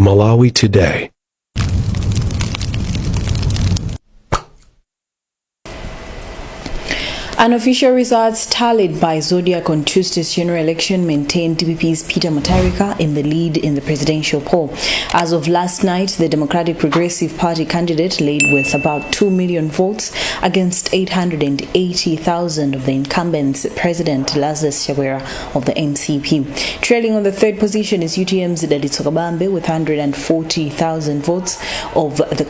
Malawi Today. Unofficial results tallied by Zodiak on Tuesday's general election maintained DPP's Peter Motere in the lead in the presidential poll. As of last night, the Democratic Progressive Party candidate led with about 2 million votes against 880,000 of the incumbent President Lazarus Chakwera of the NCP. Trailing on the third position is UTM's Dalitso Kabambe with 140,000 votes of the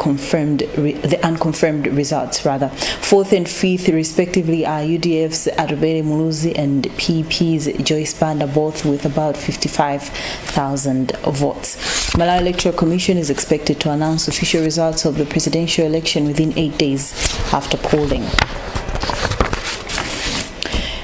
unconfirmed results. Fourth and fifth, respectively, are UDF's Arubele Muluzi and PP's Joyce Banda, both with about 55,000 votes. Malawi Electoral Commission is expected to announce official results of the presidential election within 8 days after polling.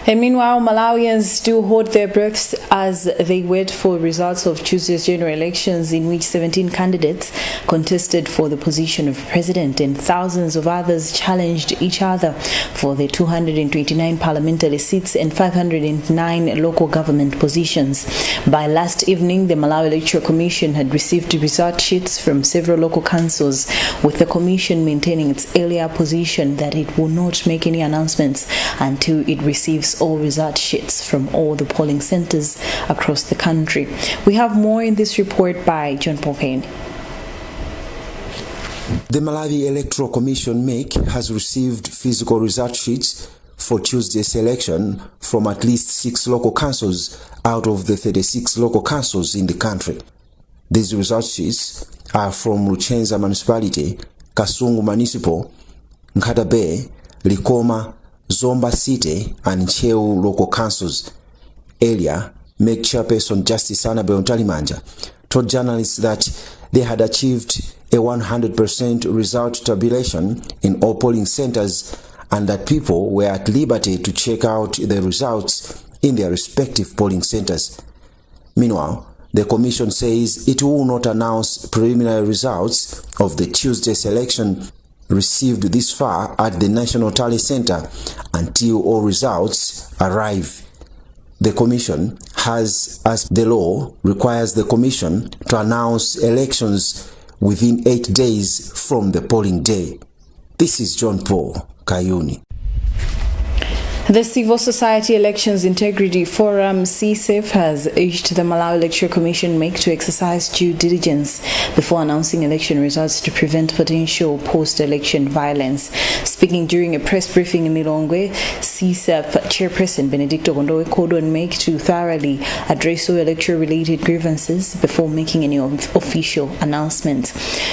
And meanwhile, Malawians still hold their breaths as they wait for results of Tuesday's general elections, in which 17 candidates contested for the position of president and thousands of others challenged each other for the 229 parliamentary seats and 509 local government positions. By last evening, the Malawi Electoral Commission had received result sheets from several local councils, with the commission maintaining its earlier position that it will not make any announcements until it receives all result sheets from all the polling centers across the country. We have more in this report by John Munkhani. The Malawi Electoral Commission (MEC) has received physical result sheets for Tuesday's election from at least 6 local councils out of the 36 local councils in the country. These result sheets are from Luchenza Municipality, Kasungu Municipal, Nkhata Bay, Likoma, Zomba City and Cheu local councils. Earlier, MEC chairperson Justice Annabel Ntalimanja told journalists that they had achieved a 100% result tabulation in all polling centers and that people were at liberty to check out the results in their respective polling centers. Meanwhile, the commission says it will not announce preliminary results of the Tuesday's election received this far at the National Tally Center until all results arrive. The commission has, as the law requires the commission to announce elections within 8 days from the polling day. This is John Paul Kayuni. The Civil Society Elections Integrity Forum (CSIF) has urged the Malawi Electoral Commission (MEC) to exercise due diligence before announcing election results to prevent potential post-election violence. Speaking during a press briefing in Lilongwe, CSIF Chairperson Benedicto Kondowe called on MEC to thoroughly address all electoral-related grievances before making any official announcements.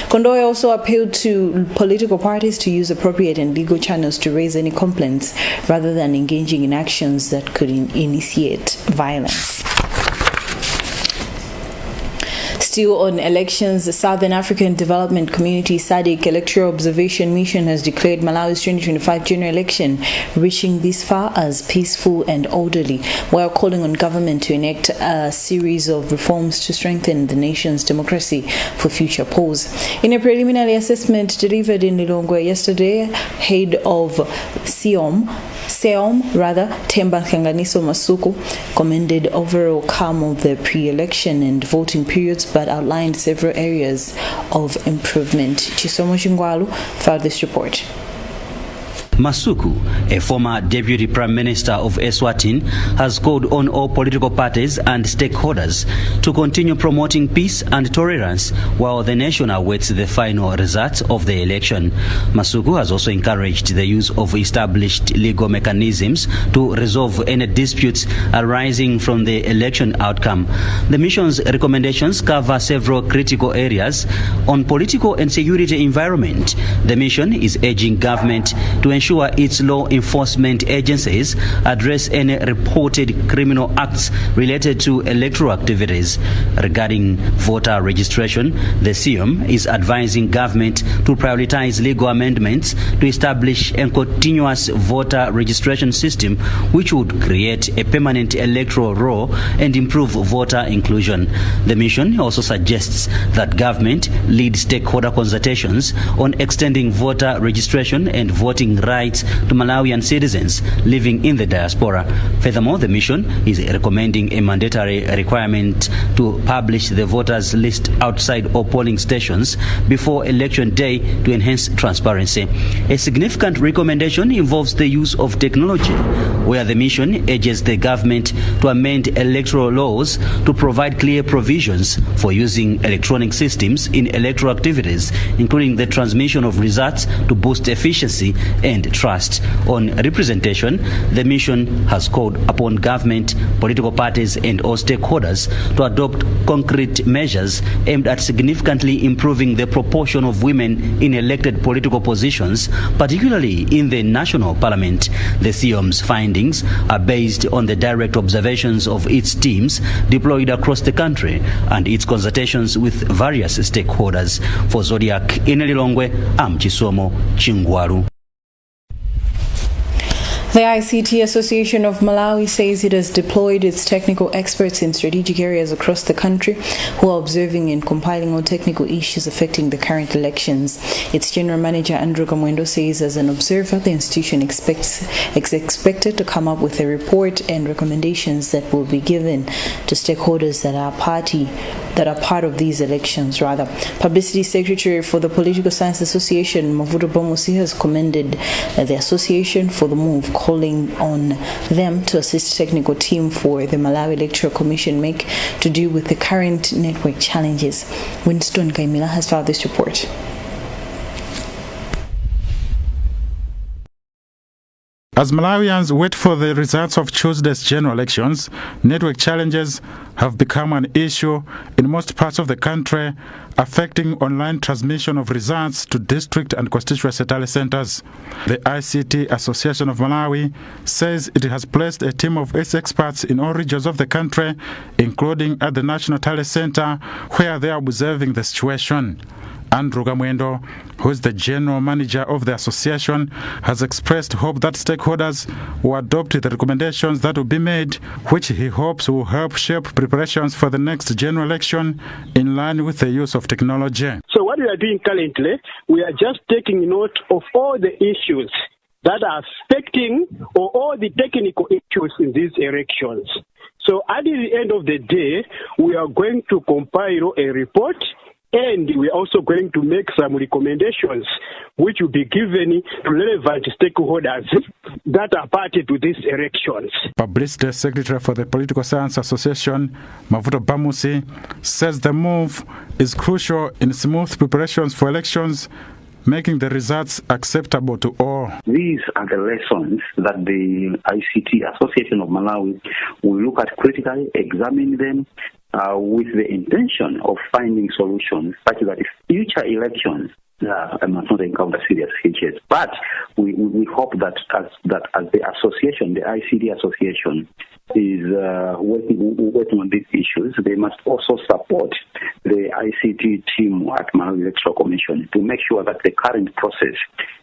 Kondowe also appealed to political parties to use appropriate and legal channels to raise any complaints rather than engaging in actions that could initiate violence. Still on elections, the Southern African Development Community SADC Electoral Observation Mission has declared Malawi's 2025 general election reaching this far as peaceful and orderly, while calling on government to enact a series of reforms to strengthen the nation's democracy for future polls. In a preliminary assessment delivered in Lilongwe yesterday, head of SEOM, Themba Nkanganiso Masuku, commended overall calm of the pre-election and voting periods, but outlined several areas of improvement. Chisomo Chingwalu filed this report. Masuku, a former Deputy Prime Minister of Eswatini, has called on all political parties and stakeholders to continue promoting peace and tolerance while the nation awaits the final results of the election. Masuku has also encouraged the use of established legal mechanisms to resolve any disputes arising from the election outcome. The mission's recommendations cover several critical areas. On political and security environment, the mission is urging government to ensure its law enforcement agencies address any reported criminal acts related to electoral activities. Regarding voter registration, the SEOM is advising government to prioritize legal amendments to establish a continuous voter registration system which would create a permanent electoral roll and improve voter inclusion. The mission also suggests that government lead stakeholder consultations on extending voter registration and voting rights rights to Malawian citizens living in the diaspora. Furthermore, the mission is recommending a mandatory requirement to publish the voters list outside all polling stations before election day to enhance transparency. A significant recommendation involves the use of technology, where the mission urges the government to amend electoral laws to provide clear provisions for using electronic systems in electoral activities, including the transmission of results to boost efficiency and trust. On representation, the mission has called upon government, political parties and all stakeholders to adopt concrete measures aimed at significantly improving the proportion of women in elected political positions, particularly in the national parliament. The CIOM's findings are based on the direct observations of its teams deployed across the country and its consultations with various stakeholders. For Zodiak in Lilongwe, I'm Chisomo Chingwaru. The ICT Association of Malawi says it has deployed its technical experts in strategic areas across the country who are observing and compiling all technical issues affecting the current elections. Its general manager, Andrew Kamwendo, says as an observer, the institution is expected to come up with a report and recommendations that will be given to stakeholders that are part of these elections. Publicity Secretary for the Political Science Association, Motere has commended the association for the move, calling on them to assist technical team for the Malawi Electoral Commission MEC to deal with the current network challenges. Winston Kaimila has filed this report. As Malawians wait for the results of Tuesday's general elections, network challenges have become an issue in most parts of the country, affecting online transmission of results to district and constituency tally centers. The ICT Association of Malawi says it has placed a team of its experts in all regions of the country, including at the National Tally Center, where they are observing the situation. Andrew Kamwendo, who is the general manager of the association, has expressed hope that stakeholders will adopt the recommendations that will be made, which he hopes will help shape preparations for the next general election in line with the use of technology. So what we are doing currently, we are just taking note of all the issues that are affecting or all the technical issues in these elections. So at the end of the day, we are going to compile a report, and we're also going to make some recommendations which will be given to relevant stakeholders that are party to these elections. Publicity Secretary for the Political Science Association, Motere, says the move is crucial in smooth preparations for elections, making the results acceptable to all. These are the lessons that the ICT Association of Malawi will look at critically, examine them, with the intention of finding solutions such that if future elections must not encounter serious hitches. But we hope that as the association, the ICT Association, is working on these issues, they must also support the ICT team at Malawi Electoral Commission to make sure that the current process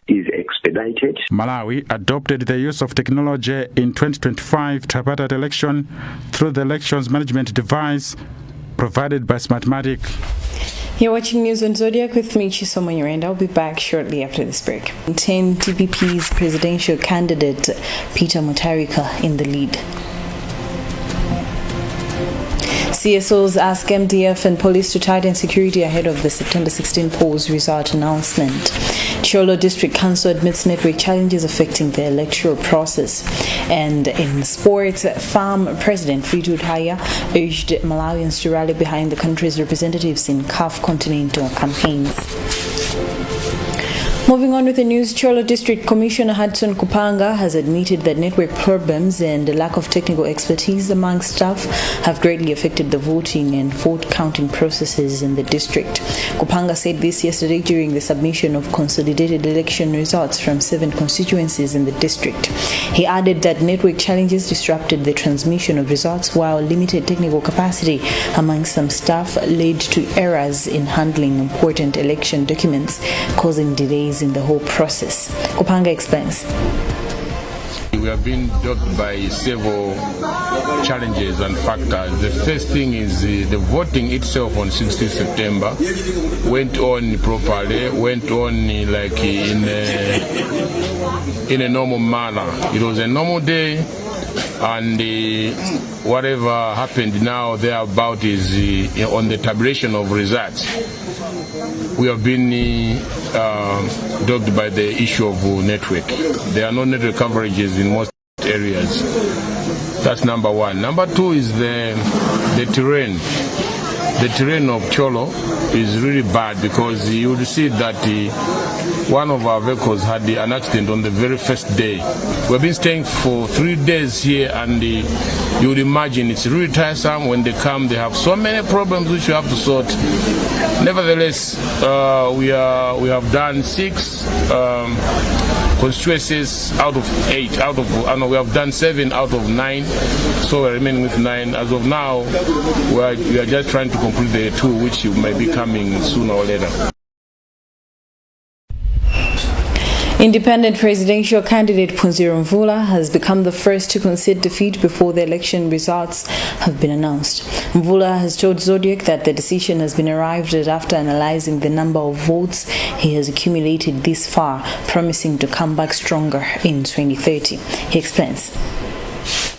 is expedited. Malawi adopted the use of technology in 2025 tripartite election through the elections management device provided by Smartmatic. You're watching News on Zodiac with me, Chisomo, and I'll be back shortly after this break. 10 DPP's presidential candidate Peter Motere in the lead. CSOs ask MDF and police to tighten security ahead of the September 16 polls result announcement. Cholo District Council admits network challenges affecting the electoral process. And in sports, FARM President Friedrich Haya urged Malawians to rally behind the country's representatives in CAF Continental campaigns. Moving on with the news, Cholo District Commissioner Hudson Kupanga has admitted that network problems and the lack of technical expertise among staff have greatly affected the voting and vote counting processes in the district. Kupanga said this yesterday during the submission of consolidated election results from 7 constituencies in the district. He added that network challenges disrupted the transmission of results, while limited technical capacity among some staff led to errors in handling important election documents, causing delays in the whole process. Kupanga explains. we have been dogged by several challenges and factors. The first thing is the voting itself on 16 September went on properly, went on like in a normal manner. It was a normal day, and whatever happened now thereabout is on the tabulation of results. We have been dogged by the issue of network. There are no network coverages in most areas. That's number one. Number two is the terrain. The terrain of Cholo is really bad, because you would see that one of our vehicles had an accident on the very first day. We've been staying for 3 days here, and you would imagine it's really tiresome. When they come, they have so many problems which you have to sort. Nevertheless, we have done 6 constituencies out of 8. We have done 7 out of 9, so we're remaining with 9. As of now, we are just trying to conclude the 2 which may be coming sooner or later. Independent presidential candidate Phunziro Mvula has become the first to concede defeat before the election results have been announced. Mvula has told Zodiak that the decision has been arrived at after analyzing the number of votes he has accumulated this far, promising to come back stronger in 2030. He explains.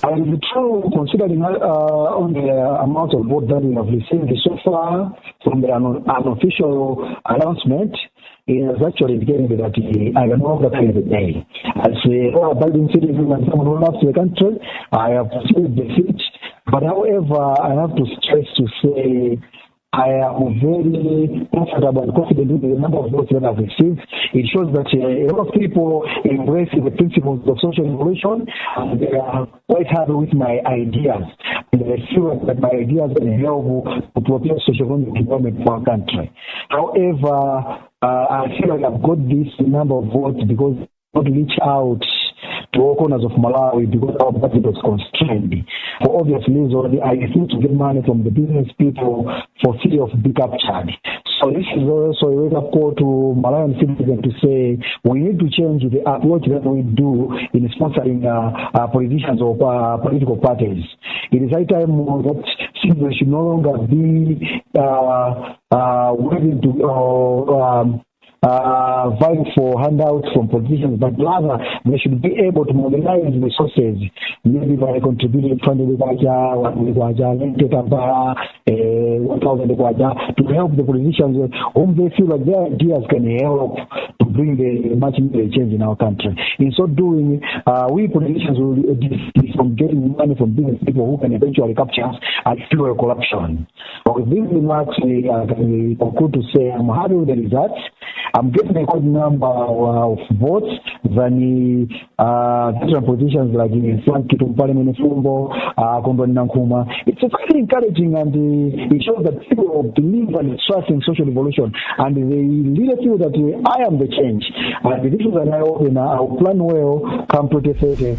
And true, considering on the amount of vote that we have received so far from the unofficial announcement, it is actually indicating that I am not that kind of a day. As all abiding citizens and someone who loves the country, I have received defeat. But however, I have to stress to say I am very comfortable and confident with the number of votes that I've received. It shows that a lot of people embrace the principles of social revolution, and they are quite happy with my ideas. And they feel that my ideas can help to propel social development for our country. However, I feel like I've got this number of votes because I not reach out to all corners of Malawi because our budget was constrained. For obvious reasons, I refuse to get money from the business people for fear of big upcharge. So this is also a wake-up call to Malawian citizens to say we need to change the approach that we do in sponsoring politicians or political parties. It is high time that citizens should no longer be willing to vying for handouts from politicians, but rather they should be able to mobilize resources, maybe by contributing to help the politicians whom they feel like their ideas can help to bring the much needed change in our country. In so doing, we politicians will be from getting money from business people who can eventually capture us and fuel corruption. But with these remarks, we conclude to say I'm happy with the results. I'm getting a good number of votes than different politicians like Frank Kitumpale Menefumbo, Kondwani Nankuma. It's very encouraging, and it shows that people believe and trust in social revolution, and they really feel that I am the change. And this is an eye-opener. I'll plan well come 2030.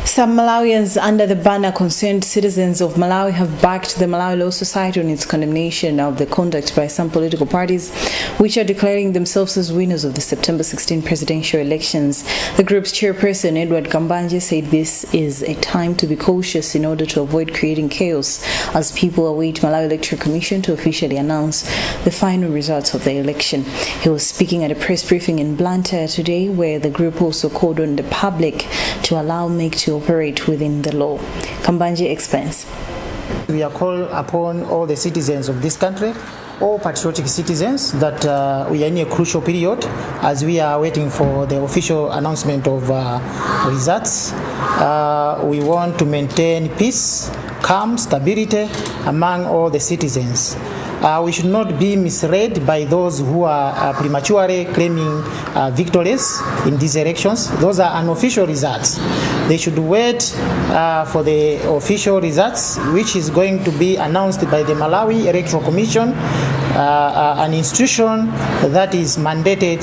Some Malawians under the banner Concerned Citizens of Malawi have backed the Malawi Law Society on its condemnation of the conduct by some political parties which are declaring themselves as winners of the September 16 presidential elections. The group's chairperson, Edward Kambanje, said this is a time to be cautious in order to avoid creating chaos as people await Malawi Electoral Commission to officially announce the final results of the election. He was speaking at a press briefing in Blantyre today, where the group also called on the public to allow MAEC to operate within the law. Kambanje explains. We are called upon all the citizens of this country, all patriotic citizens, that we are in a crucial period as we are waiting for the official announcement of results. We want to maintain peace, calm, stability among all the citizens. We should not be misled by those who are prematurely claiming victories in these elections. Those are unofficial results. They should wait for the official results, which is going to be announced by the Malawi Electoral Commission, an institution that is mandated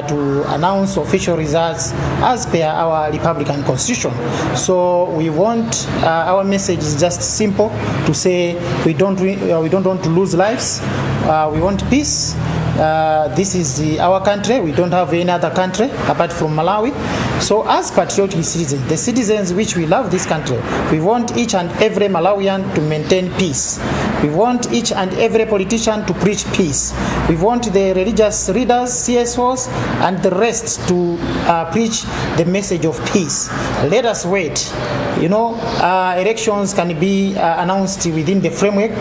to announce official results as per our Republican Constitution. So we want, our message is just simple, to say we don't want to lose lives. We want peace. This is our country. We don't have any other country apart from Malawi. So as patriotic citizens, the citizens which we love this country, we want each and every Malawian to maintain peace. We want each and every politician to preach peace. We want the religious leaders, CSOs, and the rest to preach the message of peace. Let us wait. Elections can be announced within the framework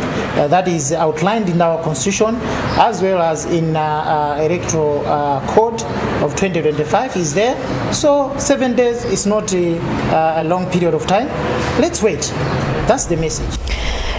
that is outlined in our constitution, as well as in electoral code of 2025 is there. So 7 days is not a long period of time. Let's wait. That's the message.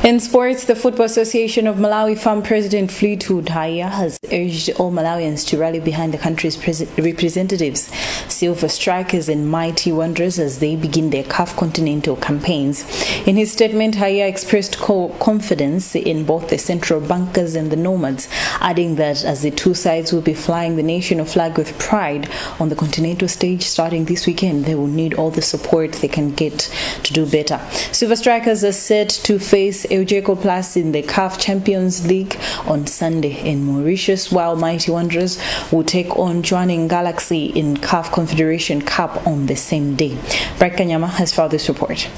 In sports, the Football Association of Malawi Farm President Fleetwood Haya has urged all Malawians to rally behind the country's representatives, Silver Strikers and Mighty Wanderers as they begin their CAF Continental campaigns. In his statement, Haya expressed confidence in both the central bankers and the nomads, adding that as the two sides will be flying the national flag with pride on the continental stage starting this weekend, they will need all the support they can get to do better. Silver Strikers are set to face Zodiak Plus in the CAF Champions League on Sunday in Mauritius, while Mighty Wanderers will take on Joining Galaxy in CAF Confederation Cup on the same day. Bright Kanyama has filed this report.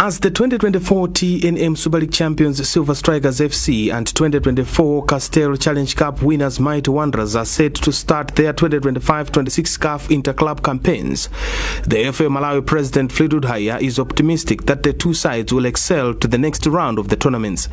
As the 2024 TNM Super League champions Silver Strikers FC and 2024 Castel Challenge Cup winners Mighty Wanderers are set to start their 2025-26 CAF interclub campaigns, the FA Malawi president Fleetwood Haya is optimistic that the two sides will excel to the next round of the tournaments.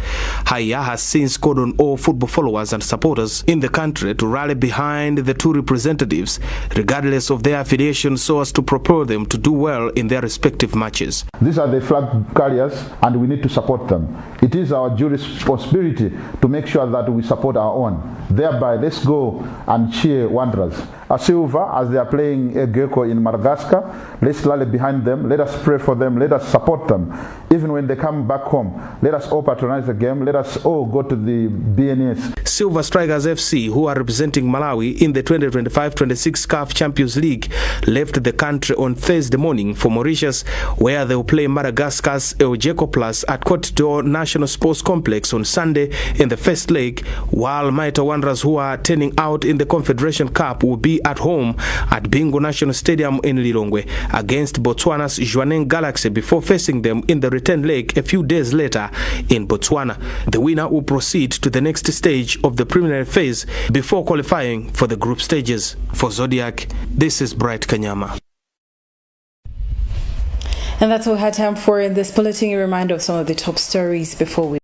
Haya has since called on all football followers and supporters in the country to rally behind the two representatives, regardless of their affiliation, so as to propel them to do well in their respective matches. These are the flag carriers and we need to support them. It is our due responsibility to make sure that we support our own. Thereby, let's go and cheer Wanderers. Silver, as they are playing a gecko in Madagascar, let's rally behind them, let us pray for them, let us support them. Even when they come back home, let us all patronize the game, let us all go to the BNS. Silver Strikers FC, who are representing Malawi in the 2025-26 CAF Champions League, left the country on Thursday morning for Mauritius, where they will play Madagascar's Zodiak Plus at Cote d'Or National Sports Complex on Sunday in the first leg, while Mighty Wanderers, who are turning out in the Confederation Cup, will be at home at Bingo National Stadium in Lilongwe against Botswana's Joining Galaxy before facing them in the return leg a few days later in Botswana. The winner will proceed to the next stage of the preliminary phase before qualifying for the group stages. For Zodiac, this is Bright Kanyama. And that's all we had time for in this bulletin. A reminder of some of the top stories before we